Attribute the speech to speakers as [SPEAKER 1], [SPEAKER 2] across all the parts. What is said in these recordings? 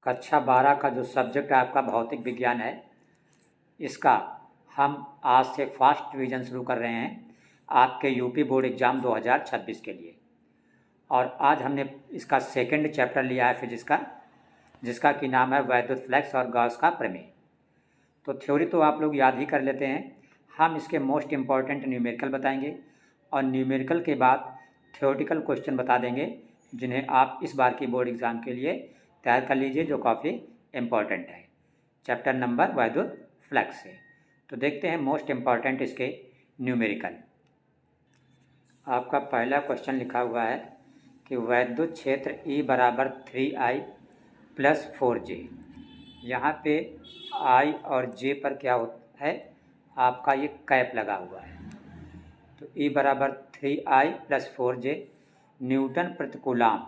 [SPEAKER 1] कक्षा 12 का जो सब्जेक्ट आपका भौतिक विज्ञान है, इसका हम आज से फास्ट रिवीजन शुरू कर रहे हैं आपके यूपी बोर्ड एग्ज़ाम 2026 के लिए। और आज हमने इसका सेकंड चैप्टर लिया है फिजिक्स का, जिसका कि नाम है वैद्युत फ्लक्स और गॉस का प्रमेय। तो थ्योरी तो आप लोग याद ही कर लेते हैं। हम इसके मोस्ट इम्पॉर्टेंट न्यूमेरिकल बताएंगे और न्यूमेरिकल के बाद थ्योरेटिकल क्वेश्चन बता देंगे, जिन्हें आप इस बार की बोर्ड एग्ज़ाम के लिए तैयार कर लीजिए, जो काफ़ी इम्पॉर्टेंट है। चैप्टर नंबर वैद्युत फ्लक्स से तो देखते हैं मोस्ट इम्पॉर्टेंट इसके न्यूमेरिकल। आपका पहला क्वेश्चन लिखा हुआ है कि वैद्युत क्षेत्र E बराबर 3I + 4J। यहाँ पे I और J पर क्या होता है, आपका ये कैप लगा हुआ है। तो E बराबर 3I + 4J न्यूटन प्रति कूलाम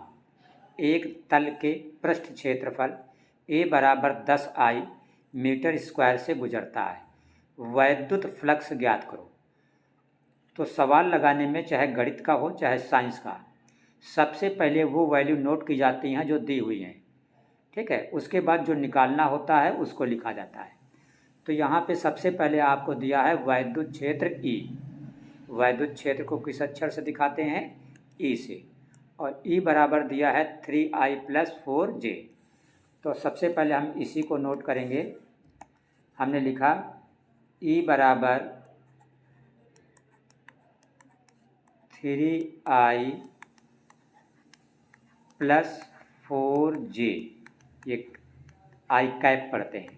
[SPEAKER 1] एक तल के पृष्ठ क्षेत्रफल A बराबर 10I मीटर स्क्वायर से गुजरता है। वैद्युत फ्लक्स ज्ञात करो। तो सवाल लगाने में चाहे गणित का हो चाहे साइंस का, सबसे पहले वो वैल्यू नोट की जाती हैं जो दी हुई हैं, ठीक है। उसके बाद जो निकालना होता है उसको लिखा जाता है। तो यहाँ पे सबसे पहले आपको दिया है वैद्युत क्षेत्र E। वैद्युत क्षेत्र को किस अक्षर से दिखाते हैं, E से। और E बराबर दिया है 3I + 4J। तो सबसे पहले हम इसी को नोट करेंगे। हमने लिखा E बराबर 3I + 4J, ये I कैप पढ़ते हैं,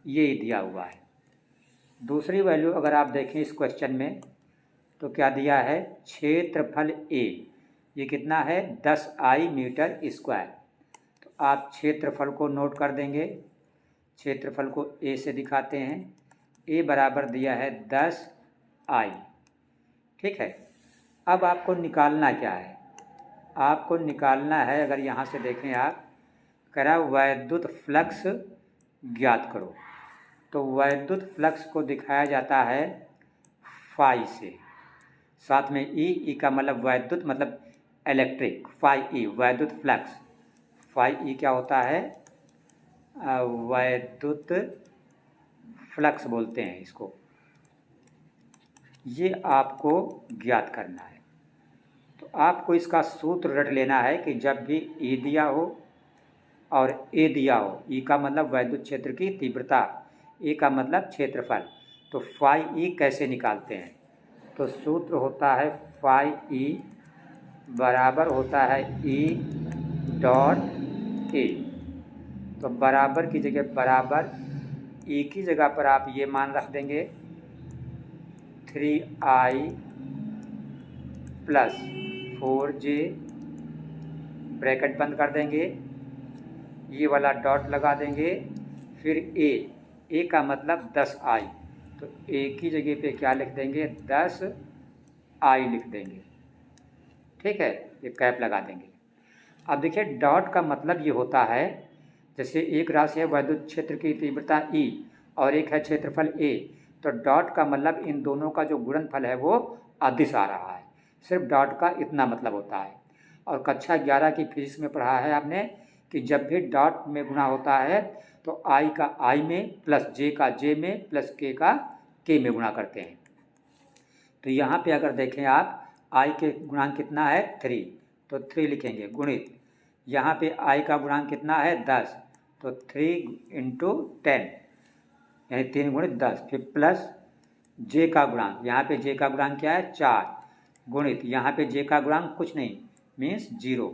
[SPEAKER 1] ये दिया हुआ है। दूसरी वैल्यू अगर आप देखें इस क्वेश्चन में तो क्या दिया है, क्षेत्रफल A, ये कितना है 10I मीटर स्क्वायर। तो आप क्षेत्रफल को नोट कर देंगे। क्षेत्रफल को A से दिखाते हैं। A बराबर दिया है 10I, ठीक है। अब आपको निकालना क्या है, आपको निकालना है, अगर यहाँ से देखें आप, कह रहा वैद्युत फ्लक्स ज्ञात करो। तो वैद्युत फ्लक्स को दिखाया जाता है फाई से, साथ में ई का मतलब वैद्युत मतलब इलेक्ट्रिक, फाई ई वैद्युत फ्लक्स। फाई ई क्या होता है, वैद्युत फ्लक्स बोलते हैं इसको। ये आपको ज्ञात करना है। तो आपको इसका सूत्र रट लेना है कि जब भी ई दिया हो और ए दिया हो, ई का मतलब वैद्युत क्षेत्र की तीव्रता, ए का मतलब क्षेत्रफल, तो फाई ई कैसे निकालते हैं। तो सूत्र होता है फाई ई बराबर होता है E.A। तो बराबर की जगह बराबर ई की जगह पर आप ये मान रख देंगे 3I + 4J, ब्रैकेट बंद कर देंगे, ये वाला डॉट लगा देंगे, फिर ए का मतलब 10I, तो ए की जगह पे क्या लिख देंगे, 10I लिख देंगे, ठीक है। ये कैप लगा देंगे। अब देखिए डॉट का मतलब ये होता है, जैसे एक राशि है वैद्युत क्षेत्र की तीव्रता E और एक है क्षेत्रफल A, तो डॉट का मतलब इन दोनों का जो गुणनफल है वो अदिश आ रहा है। सिर्फ डॉट का इतना मतलब होता है। और कक्षा 11 की फिजिक्स में पढ़ा है आपने कि जब भी डॉट में गुणा होता है तो I का I में प्लस J का J में प्लस K का K में गुणा करते हैं। तो यहाँ पे अगर देखें आप, I के गुणांक कितना है 3, तो 3 लिखेंगे गुणित, यहाँ पे I का गुणांक कितना है 10, तो 3 × 10 यानी 3 × 10, फिर प्लस J का गुणांक, यहाँ पे J का गुणांक क्या है 4, गुणित यहाँ पे J का गुणांक कुछ नहीं मीन्स 0।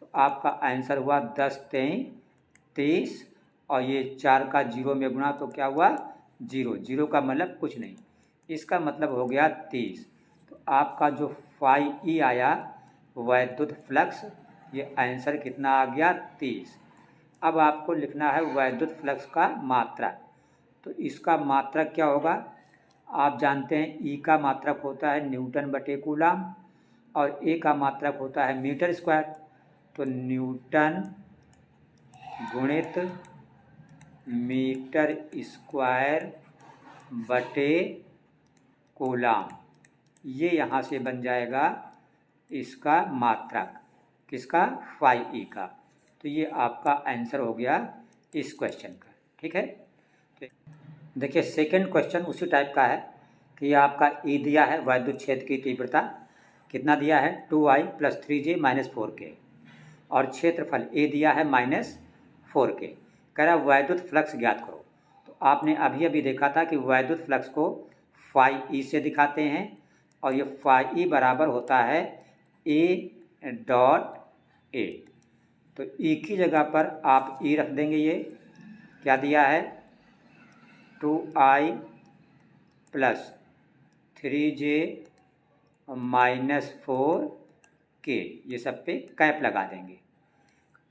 [SPEAKER 1] तो आपका आंसर हुआ 10 × 3 = 30, और ये 4 का 0 में गुणा तो क्या हुआ 0, 0 का मतलब कुछ नहीं, इसका मतलब हो गया 30। तो आपका जो फाई ई आया वैद्युत फ्लक्स, ये आंसर कितना आ गया 30। अब आपको लिखना है वैद्युत फ्लक्स का मात्रक। तो इसका मात्रक क्या होगा, आप जानते हैं ई का मात्रक होता है न्यूटन बटे कूलाम और ए का मात्रक होता है मीटर स्क्वायर। तो न्यूटन गुणित मीटर स्क्वायर बटे कूलाम, ये यहाँ से बन जाएगा इसका मात्रक, किसका, फाई ई का। तो ये आपका आंसर हो गया इस क्वेश्चन का। ठीक है, देखिए सेकंड क्वेश्चन उसी टाइप का है कि आपका ई दिया है वैद्युत क्षेत्र की तीव्रता कितना दिया है 2i + 3j - 4k और क्षेत्रफल ए दिया है -4k। कह रहा वैद्युत फ्लक्स ज्ञात करो। तो आपने अभी अभी देखा था कि वैद्युत फ्लक्स को फाई ई से दिखाते हैं और ये फाई ई बराबर होता है A डॉट ए। तो ई की जगह पर आप ई रख देंगे। ये क्या दिया है 2i + 3j - 4k, ये सब पे कैप लगा देंगे।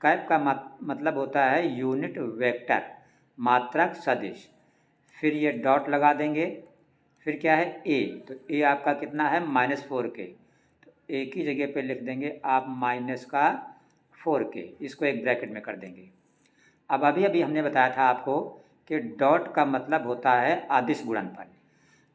[SPEAKER 1] कैप का मतलब होता है यूनिट वेक्टर, मात्रक सदिश। फिर ये डॉट लगा देंगे। फिर क्या है ए, तो ए आपका कितना है -4k, तो ए की जगह पे लिख देंगे आप -4k, इसको एक ब्रैकेट में कर देंगे। अब अभी अभी हमने बताया था आपको कि डॉट का मतलब होता है अदिश गुणनफल,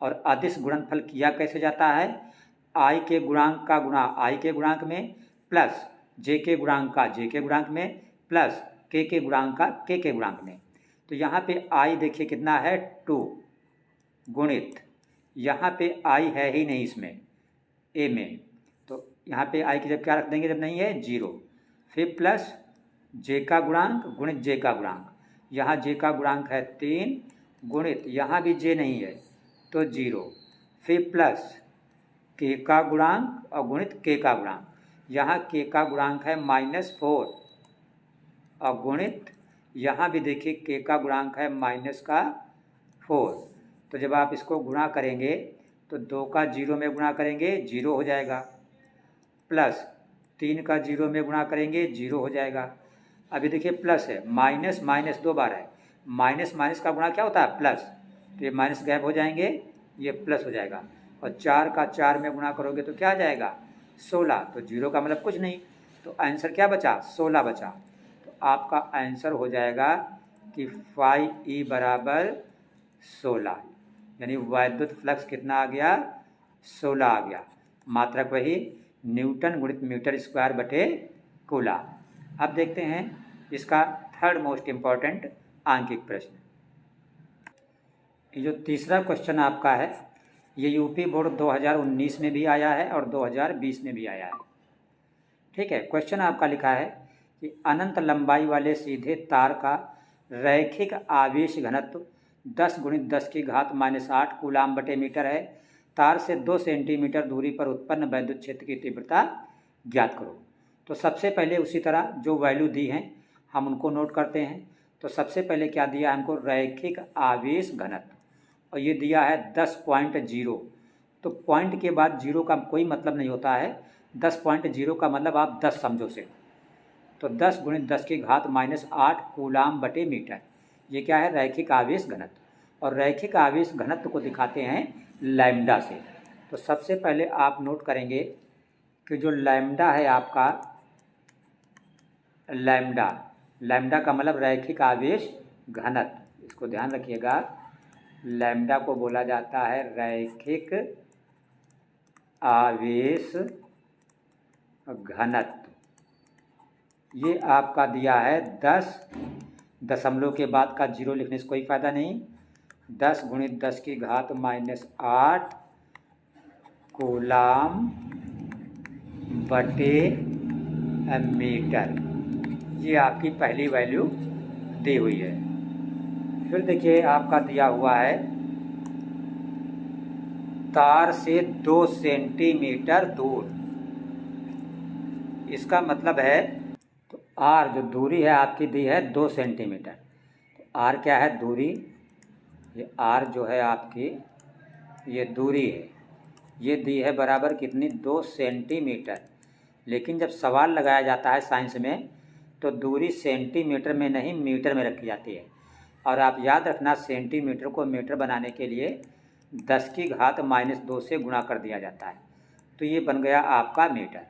[SPEAKER 1] और अदिश गुणनफल किया कैसे जाता है आई के गुणांक का गुणा आई के गुणांक में प्लस जे के गुणांक का जे के गुणांक में प्लस के गुणांक का के गुणांक में। तो यहाँ पे आई देखिए कितना है 2 गुणित, यहाँ पे आई है ही नहीं इसमें ए में, तो यहाँ पे आई की जब क्या रख देंगे जब नहीं है 0, फिर प्लस जे का गुणांक गुणित जे का गुणांक, यहाँ जे का गुणांक है 3 गुणित यहाँ भी जे नहीं है तो 0, फिर प्लस के का गुणांक और गुणित के का गुणांक, यहाँ के का गुणांक है -4 और गुणित यहाँ भी देखिए के का गुणांक है -4। तो जब आप इसको गुणा करेंगे तो 2 का 0 में गुणा करेंगे 0 हो जाएगा, प्लस 3 का 0 में गुणा करेंगे 0 हो जाएगा। अभी देखिए प्लस है, माइनस माइनस 2 बार है, माइनस माइनस का गुणा क्या होता है प्लस, तो ये माइनस गैप हो जाएंगे, ये प्लस हो जाएगा। और 4 का 4 में गुणा करोगे तो क्या आ जाएगा 16, तो 0 का मतलब कुछ नहीं, तो आंसर क्या बचा 16 बचा। तो आपका आंसर हो जाएगा कि फाई ई बराबर 16, यानी वैद्युत फ्लक्स कितना आ गया 16 आ गया। मात्रक वही न्यूटन गुणित मीटर स्क्वायर बटे कूलम। अब देखते हैं इसका थर्ड मोस्ट इम्पॉर्टेंट आंकिक प्रश्न। ये जो तीसरा क्वेश्चन आपका है ये यूपी बोर्ड 2019 में भी आया है और 2020 में भी आया है। ठीक है, क्वेश्चन आपका लिखा है कि अनंत लंबाई वाले सीधे तार का रैखिक आवेश घनत्व 10 × 10⁻⁸ कूलाम बटे मीटर है। तार से 2 सेंटीमीटर दूरी पर उत्पन्न वैद्युत क्षेत्र की तीव्रता ज्ञात करो। तो सबसे पहले उसी तरह जो वैल्यू दी हैं हम उनको नोट करते हैं। तो सबसे पहले क्या दिया हमको रैखिक आवेश घनत्व, और ये दिया है 10.0। तो पॉइंट के बाद 0 का कोई मतलब नहीं होता है, 10.0 का मतलब आप 10 समझो से। तो 10 × 10⁻⁸ कूलाम बटे मीटर, ये क्या है रैखिक आवेश घनत्व। और रैखिक आवेश घनत्व को दिखाते हैं लैम्डा से। तो सबसे पहले आप नोट करेंगे कि जो लैम्डा है आपका, लैम्डा का मतलब रैखिक आवेश घनत्व, इसको ध्यान रखिएगा। लैम्डा को बोला जाता है रैखिक आवेश घनत्व। ये आपका दिया है 10, दशमलव के बाद का 0 लिखने से कोई फ़ायदा नहीं, 10 × 10⁻⁸ कूलाम बटे मीटर, ये आपकी पहली वैल्यू दी हुई है। फिर देखिए आपका दिया हुआ है तार से 2 सेंटीमीटर दूर, इसका मतलब है तो आर जो दूरी है आपकी दी है 2 सेंटीमीटर। तो आर क्या है दूरी, ये आर जो है आपकी ये दूरी है, ये दी है बराबर कितनी 2 सेंटीमीटर। लेकिन जब सवाल लगाया जाता है साइंस में तो दूरी सेंटीमीटर में नहीं मीटर में रखी जाती है। और आप याद रखना सेंटीमीटर को मीटर बनाने के लिए 10⁻⁻2 से गुणा कर दिया जाता है, तो ये बन गया आपका मीटर।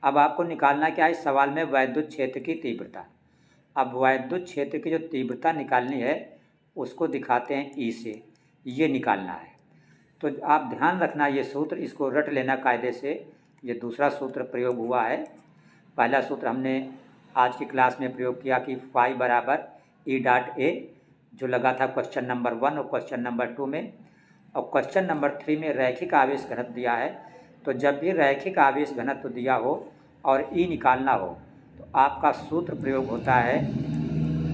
[SPEAKER 1] अब आपको निकालना क्या है इस सवाल में वैद्युत क्षेत्र की तीव्रता। अब वैद्युत क्षेत्र की जो तीव्रता निकालनी है उसको दिखाते हैं ई से, ये निकालना है। तो आप ध्यान रखना ये सूत्र, इसको रट लेना कायदे से। ये दूसरा सूत्र प्रयोग हुआ है, पहला सूत्र हमने आज की क्लास में प्रयोग किया कि फाई बराबर ई डॉट ए, जो लगा था क्वेश्चन नंबर 1 और क्वेश्चन नंबर 2 में। और क्वेश्चन नंबर 3 में रैखिक आवेश घनत्व दिया है, तो जब भी रैखिक आवेश घनत्व दिया हो और ई निकालना हो तो आपका सूत्र प्रयोग होता है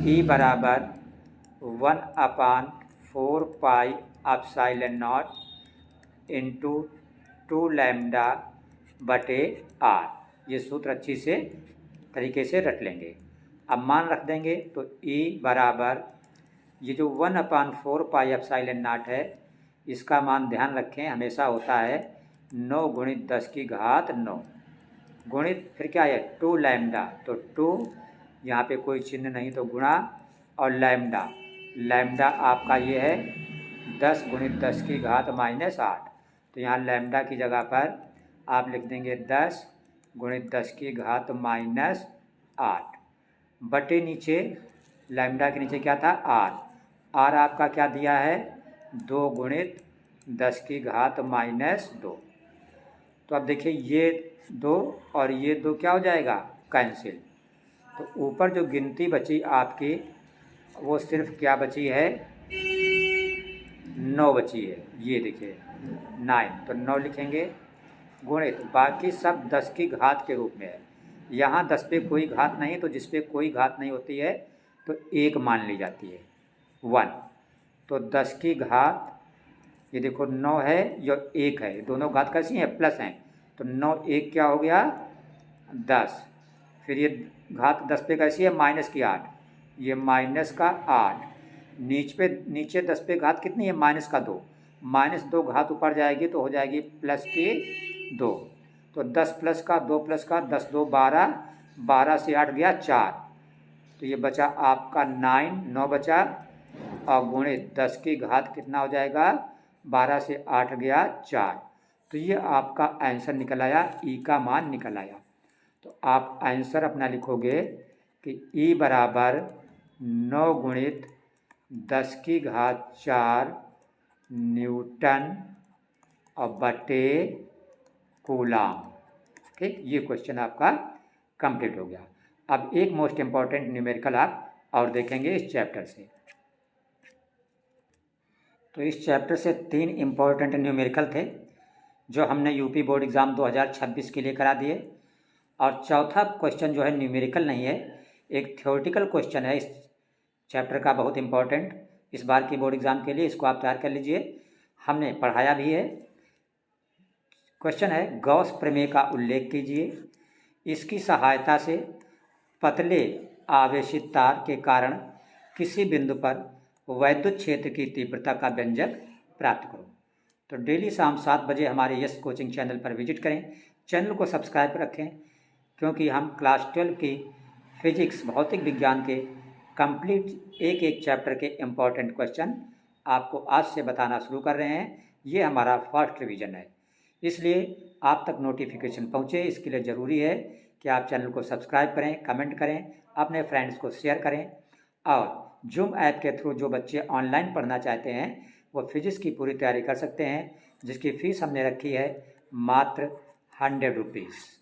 [SPEAKER 1] ई बराबर 1/4 pi epsilon not into 2 lambda बटे आर। ये सूत्र अच्छी से तरीके से रट लेंगे। अब मान रख देंगे तो ई बराबर ये जो 1/4 पाई एप्सिलॉन नॉट है, इसका मान ध्यान रखें हमेशा होता है 9 गुणित 10 की घात 9 गुणित फिर क्या है 2 लैम्डा, तो 2 यहाँ पे कोई चिन्ह नहीं तो गुणा और लैम्डा, लैम्डा आपका ये है 10 गुणित 10 की घात -8। तो यहाँ लैम्डा की जगह पर आप लिख देंगे 10 गुणित 10 की घात -8 बटे नीचे लैम्डा के नीचे क्या था आर। आर आपका क्या दिया है 2 गुणित 10 की घात -2। तो अब देखिए ये 2 और ये 2 क्या हो जाएगा कैंसिल। तो ऊपर जो गिनती बची आपकी वो सिर्फ क्या बची है 9 बची है। ये देखिए 9, तो 9 लिखेंगे गुणित बाकी सब 10 की घात के रूप में है। यहाँ 10 पे कोई घात नहीं, तो जिस पे कोई घात नहीं होती है तो 1 मान ली जाती है 1। तो 10 की घात ये देखो 9 है या 1 है, दोनों घात कैसी हैं प्लस हैं, तो 9 1 क्या हो गया 10। फिर ये घात 10 पे कैसी है -8, ये -8। नीचे 10 पे घात कितनी है -2, -2 घात ऊपर जाएगी तो हो जाएगी +2। तो 10 + का 2 + का 10 2 12, 12 से 8 गया 4, तो ये बचा आपका 9 बचा और गुणित 10 की घात कितना हो जाएगा 12 से 8 गया 4। तो ये आपका आंसर निकल आया, ई का मान निकल आया। तो आप आंसर अपना लिखोगे कि ई बराबर 9 गुणित 10 की घात 4 न्यूटन और बटे कूलाम। ठीक, ये क्वेश्चन आपका कंप्लीट हो गया। अब एक मोस्ट इम्पॉर्टेंट न्यूमेरिकल आप और देखेंगे इस चैप्टर से। तो इस चैप्टर से 3 इम्पॉर्टेंट न्यूमेरिकल थे जो हमने यूपी बोर्ड एग्ज़ाम 2026 के लिए करा दिए। और चौथा क्वेश्चन जो है न्यूमेरिकल नहीं है, एक थ्योरेटिकल क्वेश्चन है इस चैप्टर का, बहुत इम्पॉर्टेंट इस बार की बोर्ड एग्ज़ाम के लिए। इसको आप तैयार कर लीजिए, हमने पढ़ाया भी है। क्वेश्चन है गॉस प्रमेय का उल्लेख कीजिए, इसकी सहायता से पतले आवेशित तार के कारण किसी बिंदु पर वैद्युत क्षेत्र की तीव्रता का व्यंजक प्राप्त करो। तो डेली शाम 7 बजे हमारे यस कोचिंग चैनल पर विजिट करें, चैनल को सब्सक्राइब रखें, क्योंकि हम क्लास 12 की फिजिक्स भौतिक विज्ञान के कंप्लीट एक चैप्टर के इम्पॉर्टेंट क्वेश्चन आपको आज से बताना शुरू कर रहे हैं। ये हमारा फर्स्ट रिवीजन है, इसलिए आप तक नोटिफिकेशन पहुँचे इसके लिए ज़रूरी है कि आप चैनल को सब्सक्राइब करें, कमेंट करें, अपने फ्रेंड्स को शेयर करें। और जूम ऐप के थ्रू जो बच्चे ऑनलाइन पढ़ना चाहते हैं वो फिजिक्स की पूरी तैयारी कर सकते हैं, जिसकी फ़ीस हमने रखी है मात्र 100 रुपीज़।